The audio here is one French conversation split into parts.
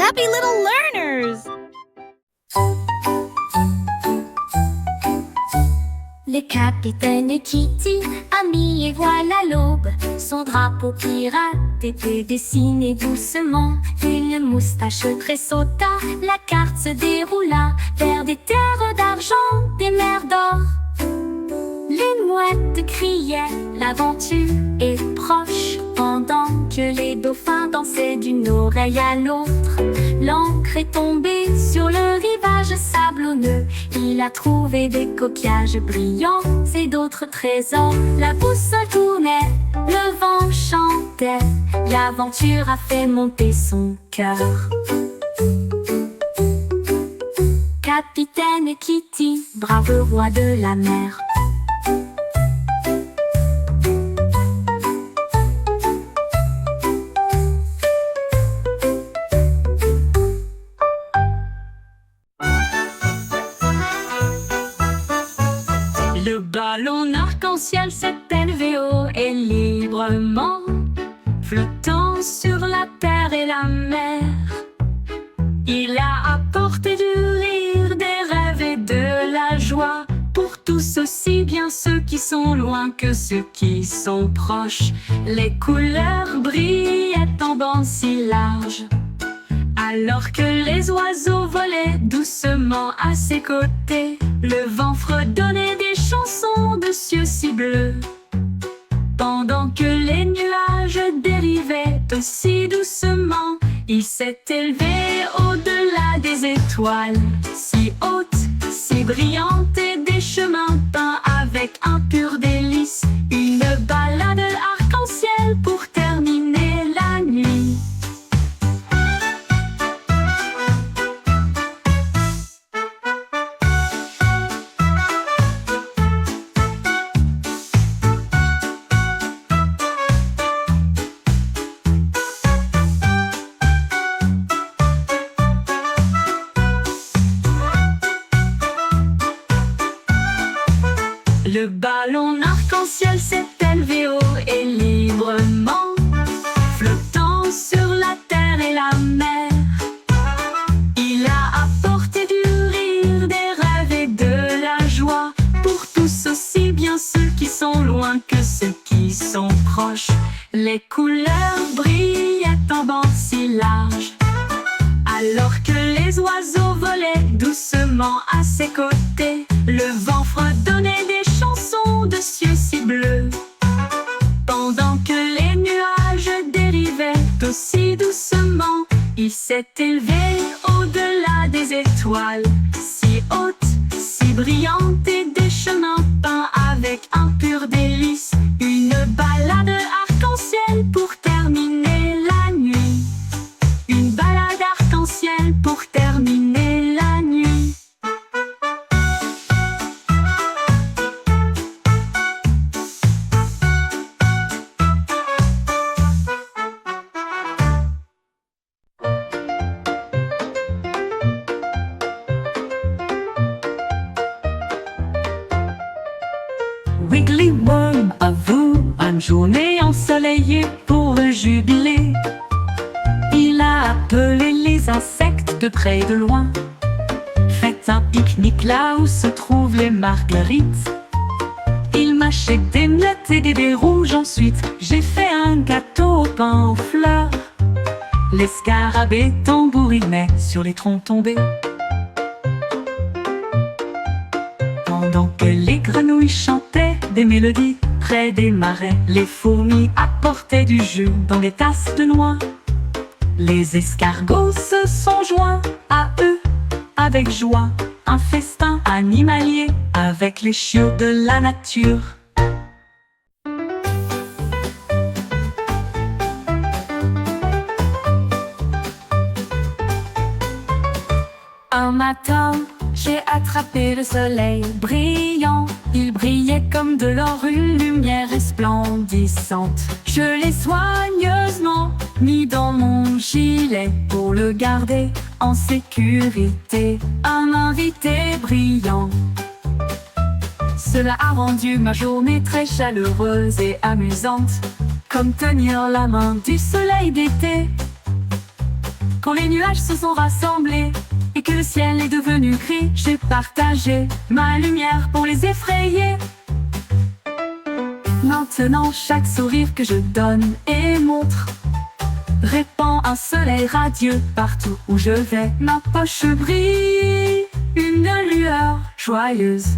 happy little learners! Le capitaine Kitty a mis et voilà l'aube. Son drapeau pirate était dessiné doucement. Une moustache tressauta, la carte se déroula vers des terres d'argent, des mers d'or. Les mouettes criaient, l'aventure est proche, pendant que les dauphins dansaient d'une oreille à l'autre. L'ancre est tombée sur le rivage sablonneux. Il a trouvé des coquillages brillants et d'autres trésors. La boussole tournait, le vent chantait. L'aventure a fait monter son cœur. Capitaine Kitty, brave roi de la mer. Le ballon arc-en-ciel s'est élevé haut et librement, flottant sur la terre et la mer. Il a apporté du rire, des rêves et de la joie, pour tous aussi bien ceux qui sont loin que ceux qui sont proches. Les couleurs brillaient en bandes si larges, alors que les oiseaux volaient doucement à ses côtés. Le vent fredonnait des chansons de cieux si bleus, pendant que les nuages dérivaient aussi doucement. Il s'est élevé au-delà des étoiles, si hautes, si brillantes, et des chemins peints avec un pur délice. Une balade arc-en-ciel pour terminer la nuit. Le ballon arc-en-ciel s'est élevé haut et librement, flottant sur la terre et la mer. Il a apporté du rire, des rêves et de la joie, pour tous aussi bien ceux qui sont loin que ceux qui sont proches. Les couleurs brillaient en bandes si larges, alors que les oiseaux volaient doucement à ses côtés. Le vent fredonnait des chansons de cieux si bleus, pendant que les nuages dérivaient aussi doucement. Il s'est élevé au-delà des étoiles, si hautes, si brillantes, et des chemins peints avec un pur délice. Une balade arc-en-ciel pour terminer la nuit. Une balade arc-en-ciel pour terminer la nuit. Wiggly Worm avoue une journée ensoleillée pour le jubilé. Il a appelé les insectes de près et de loin. Faites un pique-nique là où se trouvent les marguerites. Il mâchait des miettes et des baies rouges. Ensuite, j'ai fait un gâteau au pain aux fleurs. Les scarabées tambourinaient sur les troncs tombés, pendant que les grenouilles chantaient des mélodies près des marais. Les fourmis apportaient du jus dans des tasses de noix. Les escargots se sont joints à eux avec joie. Un festin animalier avec les chiots de la nature. Un matin, j'ai attrapé le soleil brillant. Il brillait comme de l'or, une lumière resplendissante. Je l'ai soigneusement mis dans mon gilet pour le garder en sécurité. Un invité brillant. Cela a rendu ma journée très chaleureuse et amusante, comme tenir la main du soleil d'été. Quand les nuages se sont rassemblés et que le ciel est devenu gris, j'ai partagé ma lumière pour les effrayer. Maintenant chaque sourire que je donne et montre répand un soleil radieux partout où je vais. Ma poche brille, une lueur joyeuse.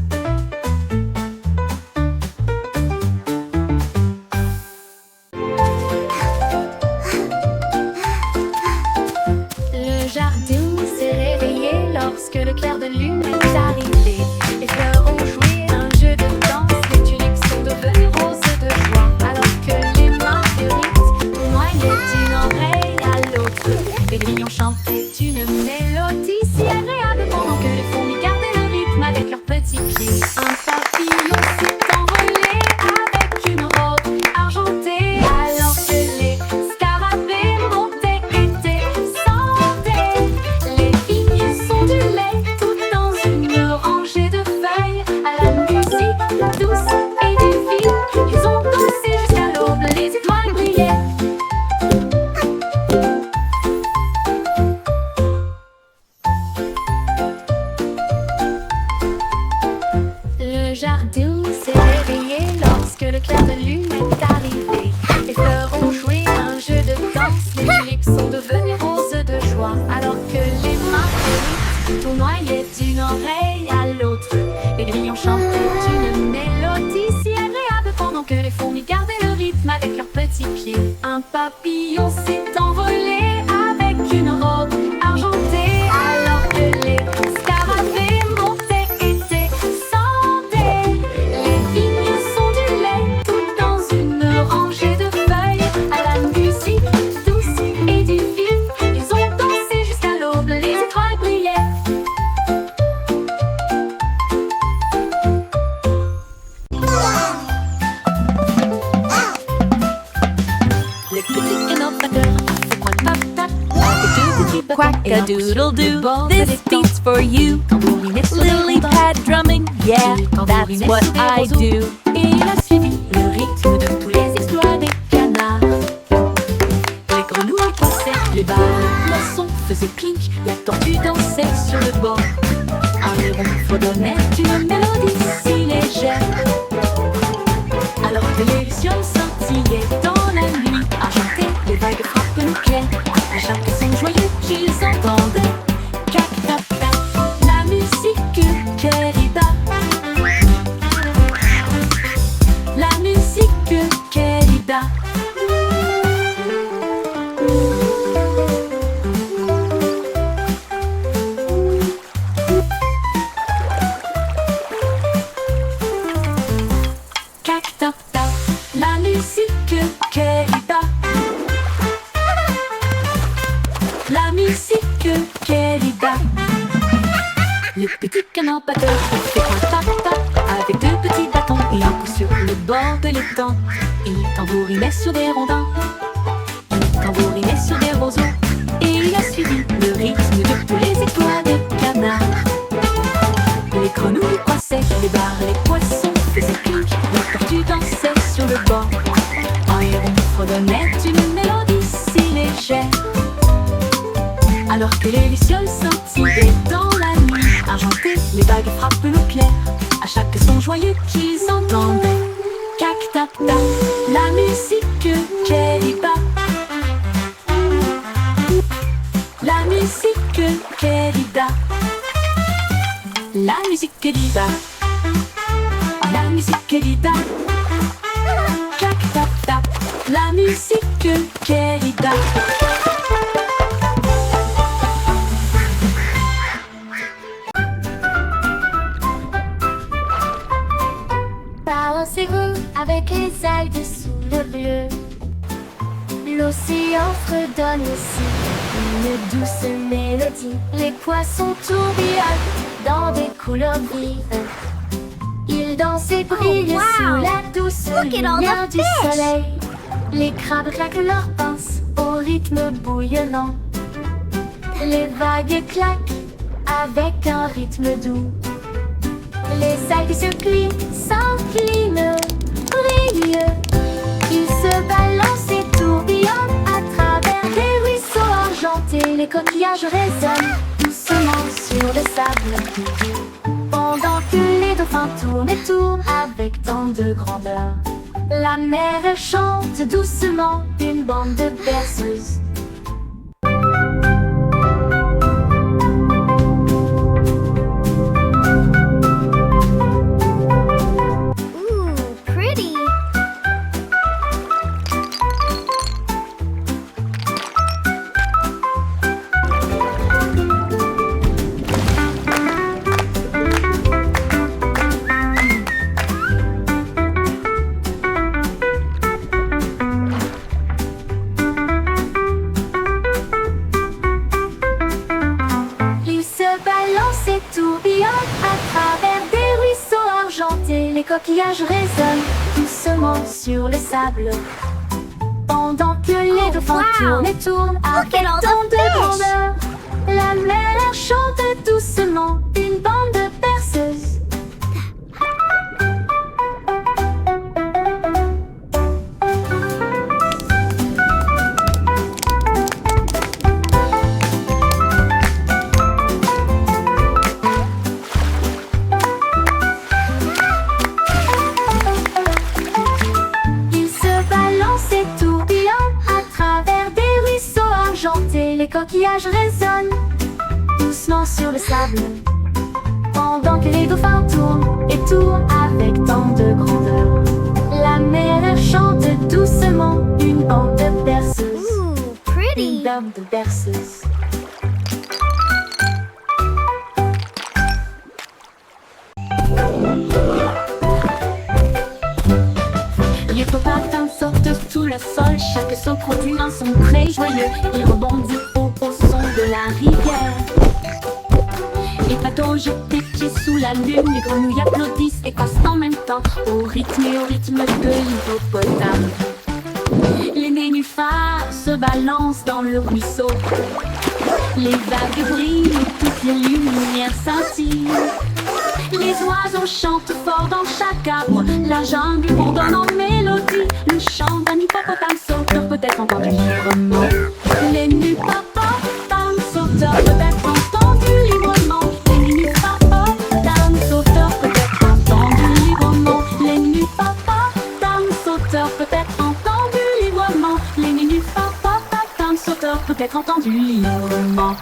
Le jardin s'est réveillé lorsque le clair de lune est arrivé. Les fleurs ont joué un jeu de danse, les tulipes sont devenues roses de joie, alors que les marguerites noyaient d'une oreille à l'autre. Les grillons chantaient une mélodie si agréable pendant que les fourmis gardaient le rythme avec leurs petits pieds. Un papillon s'est envolé avec une robe argentée, alors que les scarabées montaient et descendaient. Les vignes s'ondulaient tout dans une rangée de feuilles à la musique douce et divine. Ils ont dansé jusqu'à l'aube, les étoiles brillaient. Le jardin s'est réveillé lorsque le clair de lune est arrivé. Les fleurs ont joué un jeu de danse, les tulipes sont devenues roses de joie, alors que les marguerites tournoyaient d'une oreille à l'autre. Les grillons chantaient une mélodie si agréable pendant que les fourmis gardaient le rythme avec leurs petits pieds. Un papillon s'est envolé avec une robe argentée, alors que les scarabées montaient et descendaient. Les vignes s'ondulaient tout dans une rangée de feuilles à la musique douce et divine. Ils ont dansé jusqu'à l'aube, les étoiles brillaient. Les petits innovateurs se pointent patate avec deux petits bâtons et un pouce sur le bord de Quack-a-doodle-doo, this l'étang. beat's for you. Tambouriner sur Lily les rondins. pad drumming, yeah, that's what I do. Et il a suivi le rythme de tous les exploits des canards. Les grenouilles passaient, les balles faisaient clink, la tortue dansait sur le bord. Un héron fredonnait une mélodie si légère, alors que les lucioles scintillaient dans la nuit argentée. Les vagues frappent nos clairs à chaque son joyeux qu'ils entendent. Cac-tac-tac, la musique querida. La musique querida. Cac-tac-tac, la musique querida. La musique querida. Le petit canard batteur fait un tac-tac avec deux petits bâtons et un pouce sur le bord de l'étang. Il tambourinait sur des rondins, il tambourinait sur des roseaux, et il a suivi le rythme de tous les étoiles de canard. Les grenouilles passaient, les barres, les poissons faisaient clink, la tortue dansait sur le bord. Un héron fredonnait une mélodie si légère, alors que les lucioles scintillaient dans la nuit argentée. Les vagues frappent nos pierres à chaque son joyeux qu'ils entendent. Cac-tac-tac, la musique querida. La musique querida. La musique querida. La musique querida. Cac-tac-tac, la musique querida. Balancez-vous avec les algues sous le bleu. L'océan fredonne aussi une douce mélodie. Les poissons tourbillonnent dans des couleurs vives. Ils dansent et brillent wow. sous la douce Look at all the lumière du fish. soleil. Les crabes claquent leurs pinces au rythme bouillonnant. Les vagues claquent avec un rythme doux. Les algues se plient, s'inclinent, brillent. Ils se balancent et tourbillonnent à travers des ruisseaux argentés. les coquillages résonnent doucement sur le sable. Pendant que les dauphins tournent et tournent avec tant de grandeur, la mer elle chante doucement une bande de berceuses. Ooh, pretty. Ils se balancent et tourbillonnent à travers des ruisseaux argentés. Les coquillages résonnent doucement sur le sable. Pendant que les dauphins wow. tournent et tournent Look avec at all the tant de fish. grandeur, la mer elle chante doucement une bande de berceuses. Ils se balancent et tourbillonnent à travers des ruisseaux argentés. Les coquillages résonnent doucement sur le sable. Pendant que les dauphins tournent et tournent avec tant de grandeur, la mer elle chante doucement une bande de berceuses. Ooh, Une pretty. bande de berceuses. Les copains sortent sous le sol, chaque saut produit un son très joyeux. Il rebondit au son de la rivière. Les bateaux jettent des pieds sous la lune, les grenouilles applaudissent et passent en même temps au rythme de l'hippopotame. Les nénuphars se balancent dans le ruisseau. Les vagues brillent et toutes les lumières scintillent. Les oiseaux chantent fort dans chaque arbre. La jungle bourdonne en mélodie. Le chant d'un hippopotame sauteur peut être entendu librement. Les hippopotames sauteurs peut être entendu librement. Les hippopotames sauteurs peut être entendu librement. Les hippopotames sauteurs peut être entendu librement. Les hippopotames sauteurs peut être entendu librement.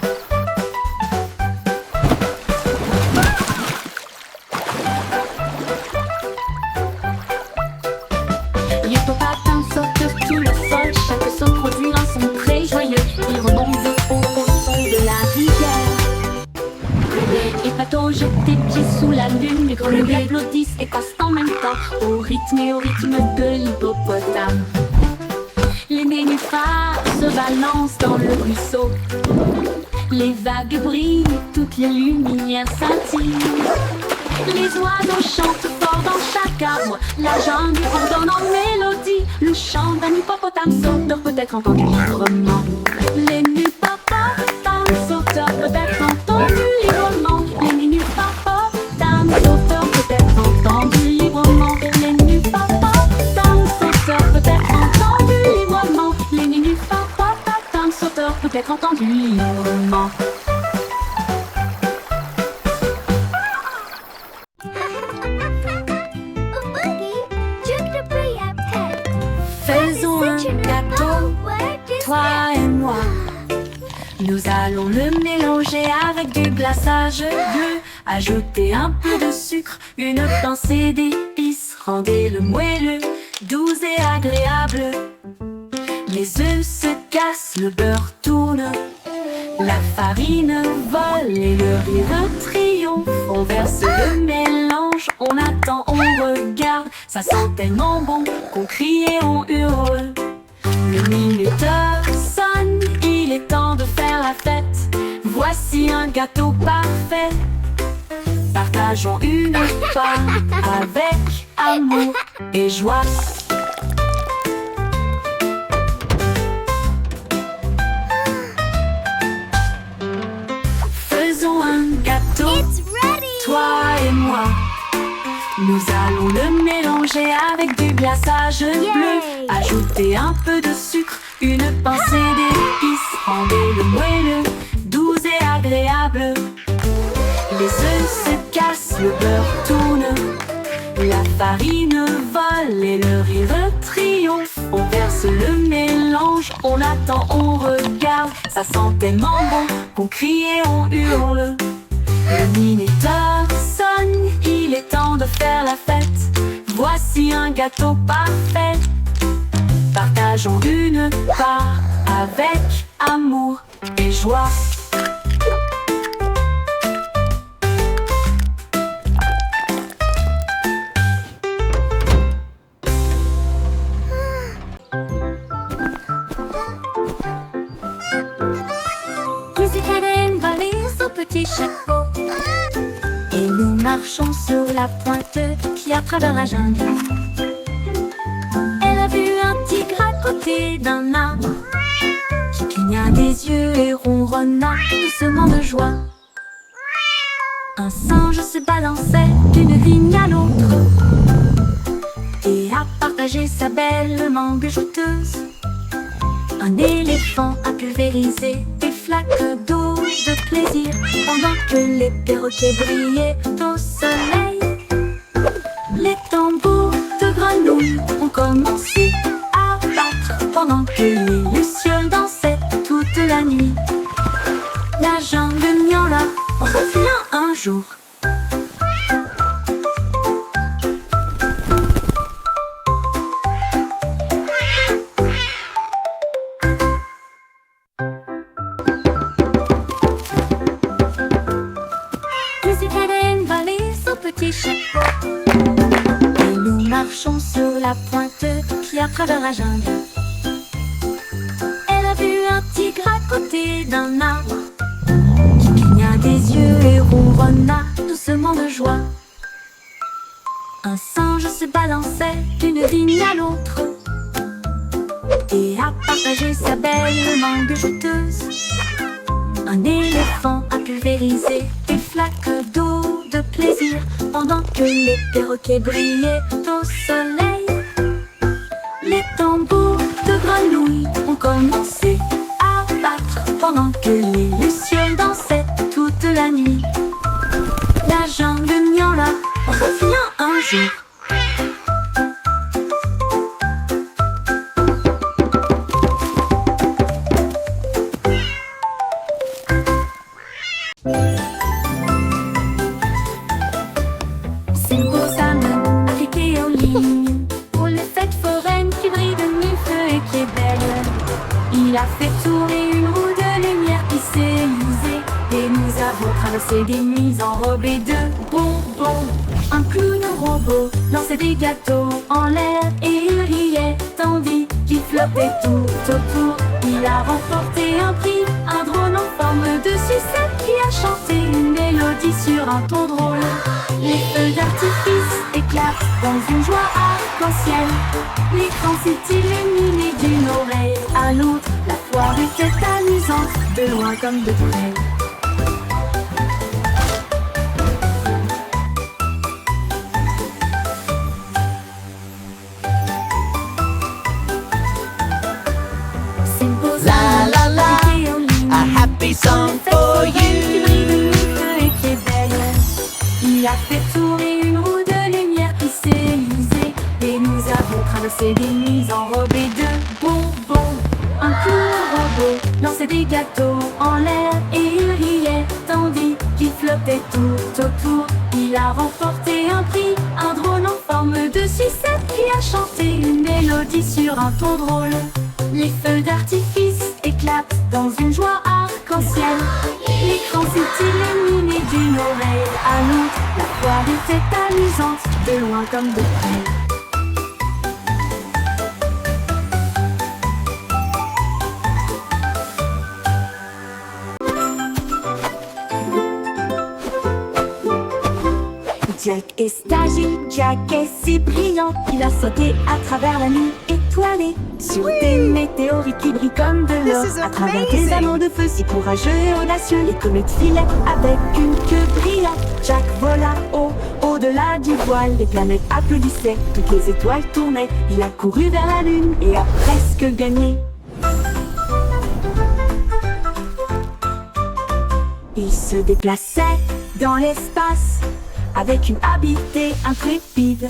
Les hippopotames sautent sous le sol, chaque saut produit un son très joyeux. Ils rebondissent au son de la rivière. Les bateaux jettent des pieds sous la lune, les grenouilles applaudissent et passent en même temps au rythme de l'hippopotame. Les nénuphars se balancent dans le ruisseau. Les vagues brillent, toutes les lumières scintillent. Les oiseaux chantent fort dans chaque arbre. La jungle bourdonne en mélodie. Le chant d'un hippopotame sauteur peut être entendu librement. Les hippopotames sauteurs peut être entendu librement. Les hippopotames sauteurs peut être entendu librement. Les hippopotames sauteurs peut être entendu librement. Les hippopotames sauteurs peut être entendu librement. Faisons un gâteau, toi et moi. Nous allons le mélanger avec du glaçage bleu. Ajouter un peu de sucre, une pincée d'épices. Rendez-le moelleux, doux et agréable. Les œufs se cassent, le beurre tourne. La farine vole et le rire triomphe. On verse le mélange, on attend, on regarde. Ça sent tellement bon qu'on crie et on hurle. Le minuteur sonne, il est temps de faire la fête. Voici un gâteau parfait. Partageons une part avec amour et joie. Faisons un gâteau, It's ready. toi et moi. Nous allons le mélanger avec du glaçage bleu. Ajouter un peu de sucre, une pincée d'épices. Rendez-le moelleux, beurre tourne, la farine vole et le rire triomphe. On verse le mélange, on attend, on regarde. Ça sent tellement bon qu'on crie et on hurle. Le minuteur sonne, il est temps de faire la fête. Voici un gâteau parfait. Partageons une part avec amour et joie. Hélène va lire son petit chapeau et nous marchons sur la pointe qui à travers la jungle. Elle a vu un tigre à côté d'un arbre qui cligna des yeux et ronronna doucement de joie. Un singe se balançait d'une vigne à l'autre et a partagé sa belle mangue jouteuse. Un éléphant a pulvérisé des flaques d'eau de plaisir pendant que les perroquets brillaient au soleil. Les tambours de grenouilles ont commencé à battre pendant que les lucioles dansaient toute la nuit. La jungle miaula revient un jour. Petit chapeau et nous marchons sur la pointe qui à travers la jungle. Elle a vu un tigre à côté d'un arbre qui cligna des yeux et ronronna doucement de joie. Un singe se balançait d'une vigne à l'autre et a partagé sa belle mangue jouteuse. Un éléphant a pulvérisé des flaques d'eau de plaisir pendant que les perroquets brillaient au soleil. Les tambours de grenouilles ont commencé à battre pendant que les lucioles dansaient toute la nuit. La jungle miaula revient un jour. Il a fait tourner une roue de lumière qui s'est usée et nous avons traversé des nuits enrobées de bonbons. Un clown robot lançait des gâteaux en l'air et il riait tandis qu'il flottait tout autour. Il a remporté un prix, un drone en forme de sucette qui a chanté une mélodie sur un ton drôle. Les feux d'artifice éclatent dans une joie arc-en-ciel. L'écran s'est illuminé d'une oreille à l'autre. La foire était amusante, de loin comme de près. La la la, a happy song for you. Il a fait tourner une roue de lumière qui s'est usée et nous avons traversé des nuits enrobées de bonbons. Un clown robot lançait des gâteaux en l'air et il riait tandis qu'il flottait tout autour. Il a remporté un prix, un drone en forme de sucette qui a chanté une mélodie sur un ton drôle. Les feux d'artifice éclatent dans une joie arc-en-ciel. L'écran s'est illuminé d'une oreille à l'autre. La foire était amusante, de loin comme de près. Jack est agile, Jack est si brillant. Il a sauté à travers la nuit étoilée sur des météorites qui brillent comme de l'or. À travers des anneaux de feu si courageux et audacieux, les comètes filaient avec une queue brillante. Jack vola haut, au-delà du voile. Les planètes applaudissaient, toutes les étoiles tournaient. Il a couru vers la lune et a presque gagné. Il se déplaçait dans l'espace avec une habité intrépide.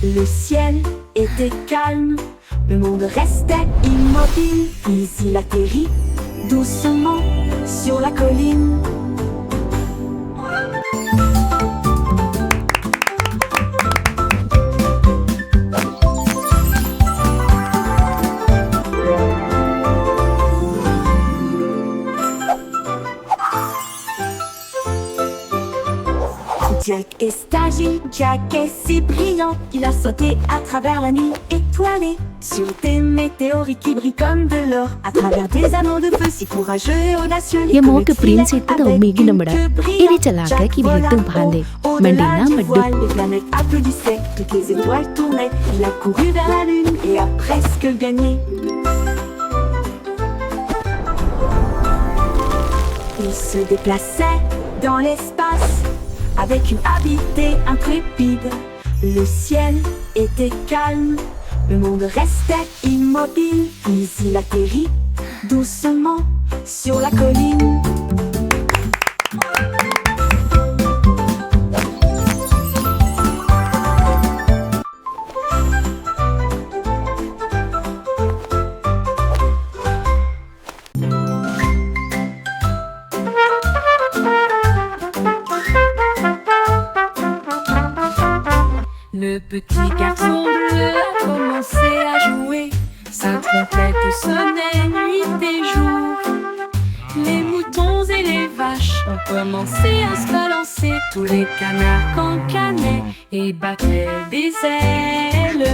Le ciel était calme, le monde restait immobile. Puis il atterrit doucement sur la colline. Jack est agile, Jack est si brillant, il a sauté à travers la nuit étoilée, sur des météorites qui brillent comme de l'or, à travers des anneaux de feu si courageux et audacieux. ये मौके प्रिंस इतना उम्मीद नंबड़ा इरी चला के कि बिल्कुल भांदे मंडीना मड्डू Les planètes applaudissaient, toutes les étoiles tournaient. Il a couru vers la lune et a presque gagné. Il se déplaçait dans l'espace avec une habité intrépide. Le ciel était calme, le monde restait immobile. Puis il atterrit doucement sur la colline. Le petit garçon bleu a commencé à jouer. Sa trompette sonnait nuit et jour. Les moutons et les vaches ont commencé à se balancer. Tous les canards cancanaient et battaient des ailes.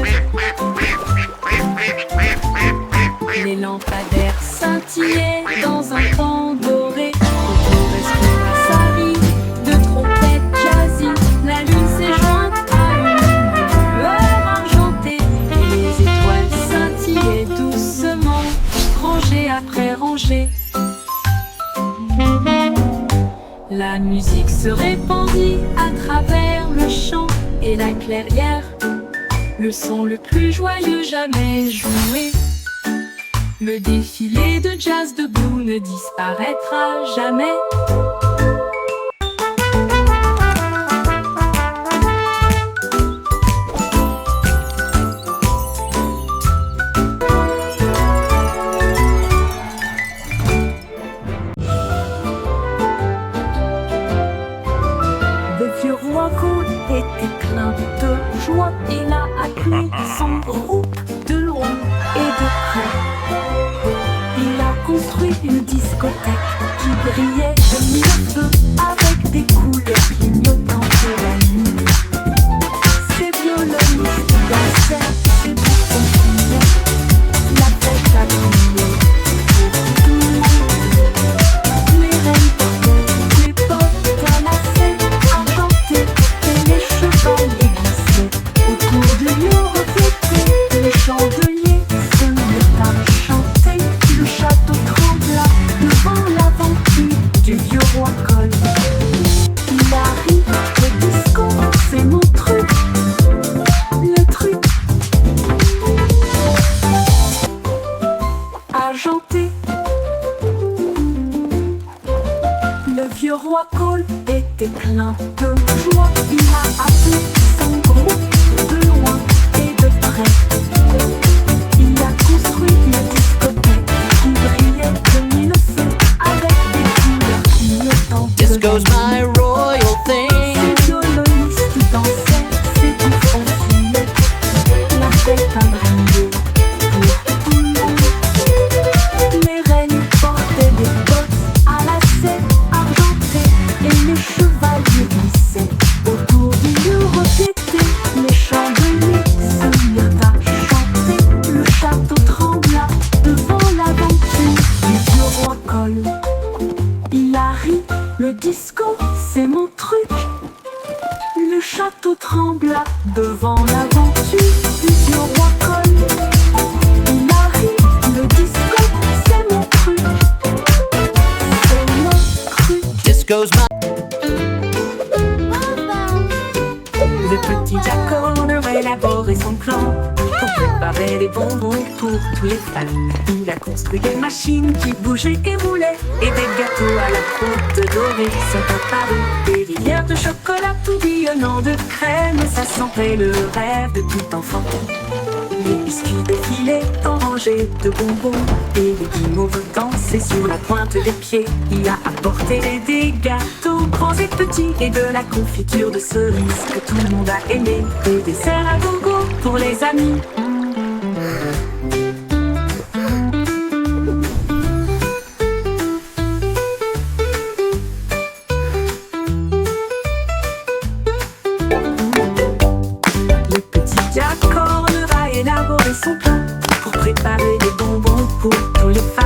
Les lampadaires scintillaient dans un camp doré. Autour respirait sa vie de trompette jazzy. La lune s'est jointe à une lueur argentée. Et les étoiles scintillaient doucement, rangée après rangée. La musique se répandit à travers le champ et la clairière. Le son le plus joyeux jamais joué. Le défilé de jazz debout ne disparaîtra jamais. Le vieux roi cool était plein de joie. Il a accueilli son groupe de loin et de près. Il a construit une discothèque qui brillait de mille feux avec des couleurs clignotantes de la nuit. Ses violonistes dansaient, ses boutons fumaient. La fête a brillé pour tout le monde. Les reines portaient les bottes à lacets argentés et les chevaliers glissaient autour du lieu reflété. Les chandeliers se mirent à chanter. Le château trembla devant l'aventure du vieux roi Cole. Il a ri, le disco, c'est mon truc. Le truc argenté. Le vieux roi Cole était plein de joie. Il a appelé son groupe de loin et de près. Il a construit une discothèque qui brillait de mille feux avec des couleurs clignotantes. Disco's my royal thing. Ses violonistes dansaient, ses bouffons fumaient. La fête a brillé pour tout le monde. Les reines portaient des bottes à lacets argentés et les chevaliers glissaient autour du lieu reflété. Les chandeliers se mirent à chanter. Le château trembla devant l'aventure du vieux roi Cole. Il a ri, le disco, c'est mon truc. Le château trembla devant l'aventure du vieux roi Cole. Il a ri, le disco, c'est mon truc. C'est mon truc. Disco's my Le petit Jack Cole aurait élaboré son plan pour préparer préparer des bonbons pour tous les fans. Il a construit des machines qui bougeaient et roulaient, et des gâteaux à la croûte dorée sont apparus. Des rivières de chocolat tourbillonnant de crème, ça sentait le rêve de tout enfant. Les biscuits défilaient en rangées de bonbons, et les guimauves dansaient sur la pointe des pieds. Il a apporté des gâteaux grands et petits, et de la confiture de cerises que tout le monde a aimé. Des desserts à gogo pour les amis. Le petit Jack Horner a élaboré son plan pour préparer des bonbons pour tous les fans.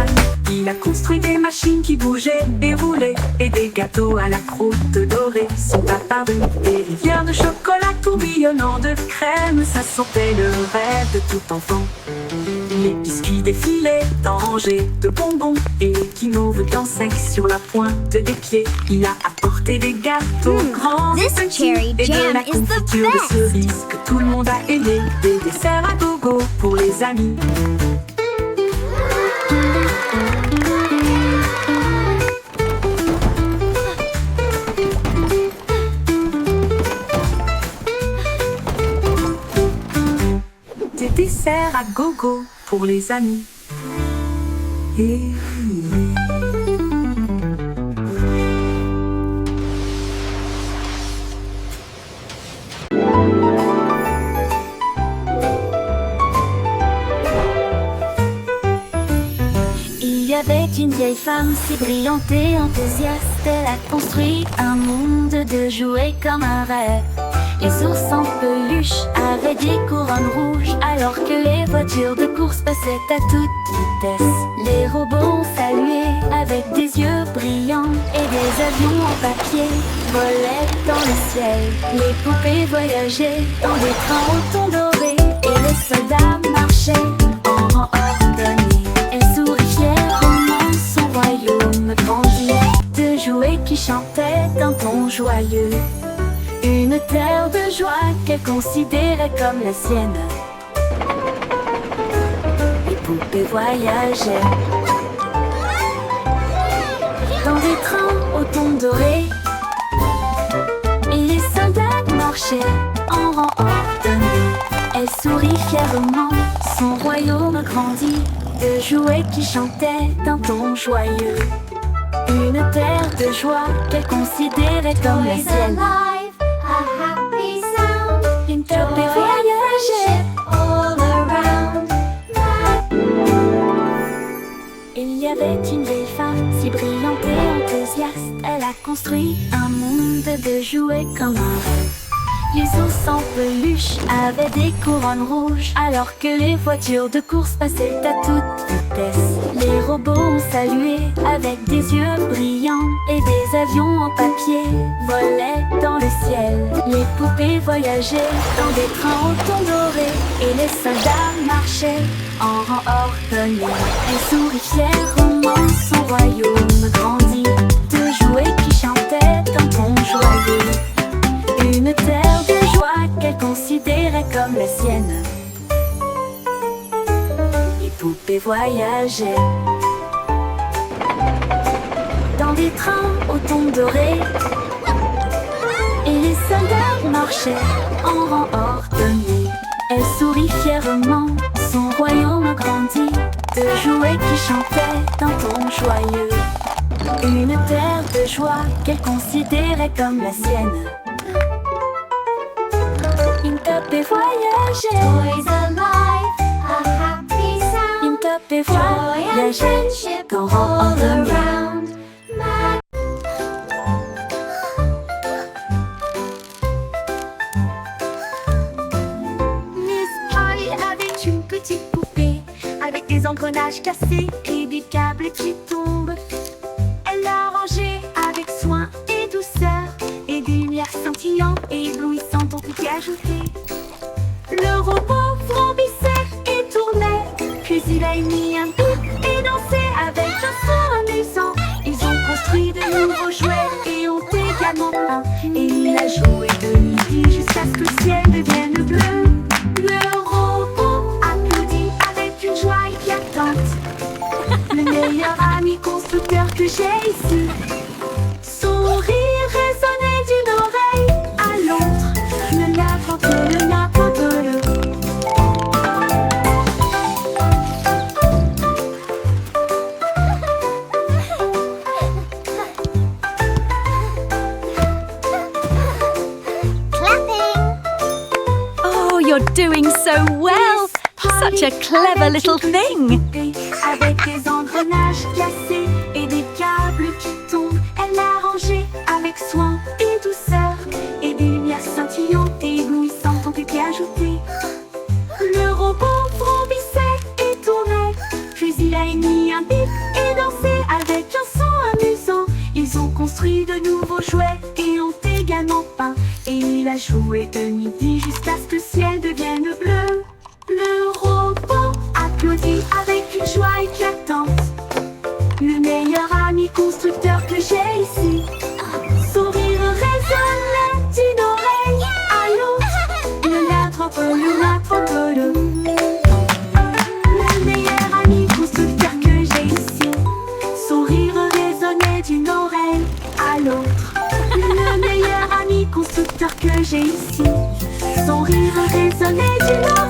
Il a construit des machines qui bougeaient et roulaient, et des gâteaux à la croûte dorée sont apparus. Des rivières de chocolat tourbillonnant de crème, ça sentait le rêve de tout enfant. Les biscuits défilaient en rangées de bonbons, et les guimauves dansaient sur la pointe des pieds. Il a apporté des gâteaux grands et this petits, cherry et de jam la is the confiture de best. cerises que tout le monde a aimé. Des desserts à gogo pour les amis. Des desserts à gogo pour les amis. Et... Il y avait une vieille femme si brillante et enthousiaste. Elle a construit un monde de jouets comme un rêve. Les ours en peluche avaient des couronnes rouges, alors que les voitures de course passaient à toute vitesse. Les robots ont salué avec des yeux brillants, et des avions en papier volaient dans le ciel. Les poupées voyageaient dans des trains au ton doré, et les soldats marchaient en rang ordonné. Elle sourit fièrement, son royaume grandit, de jouets qui chantaient d'un ton joyeux. Une terre de joie qu'elle considérait comme la sienne. Les poupées voyageaient dans des trains au ton doré, et les soldats marchaient en rang ordonné. Elle sourit fièrement, son royaume grandit, de jouets qui chantaient d'un ton joyeux. Une terre de joie qu'elle considérait comme la sienne. A happy sound. Une poupée voyageait all around. Il y avait une vieille femme si brillante et enthousiaste. Elle a construit un monde de jouets comme un rêve. Les ours en peluche avaient des couronnes rouges, alors que les voitures de course passaient à toute vitesse. Les robots ont salué avec des yeux brillants, et des avions en papier volaient dans le ciel. Les poupées voyageaient dans des trains au ton doré, et les soldats marchaient en rang ordonné. Elle sourit fièrement, son royaume grandit, de jouets qui chantaient d'un ton joyeux. Une terre de joie qu'elle considérait comme la sienne. Les poupées voyageaient dans des trains au ton doré, et les soldats marchaient en rang ordonné. Elle sourit fièrement, son royaume grandit, de jouets qui chantaient d'un ton joyeux. Une terre de joie qu'elle considérait comme la sienne. Une poupée voyageait, Toys alive. A happy sound. une poupée Joy and voyageait friendship dans rang all ordonné. around. Miss Polly avait une petite poupée avec des engrenages cassés et des câbles qui tombent. Elle l'a rangée avec soin et douceur, et des lumières scintillantes et éblouissantes ont été ajoutées. Le robot vrombissait et tournait, puis il a émis un bip et dansé avec un son amusant. Ils ont construit de nouveaux jouets et ont également peint, et il a joué de nuit jusqu'à ce que le ciel devienne bleu. Le robot a que j'ai ici. Son rire résonnait d'une oreille à l'autre. Le n'importe le n'importe le. Clapping. Oh, you're doing so well. Such a clever little thing. Avec des engrenages cassés et des câbles qui tombent, elle l'a rangé avec soin et douceur. Et des lumières scintillantes et éblouissantes ont été ajoutées. Le robot vrombissait et tournait, puis il a émis un bip et dansé avec un son amusant. Ils ont construit de nouveaux jouets et ont également peint. Et il a joué de midi jusqu'à ce que le ciel devienne bleu. Le robot applaudit avec une joie éclatante. Le meilleur ami constructeur que j'ai ici. Son rire résonnait d'une oreille à l'autre. Le n'importe le. Le meilleur ami constructeur que j'ai ici. Son rire résonnait d'une oreille à l'autre. Le meilleur ami constructeur que j'ai ici. Son rire résonnait d'une oreille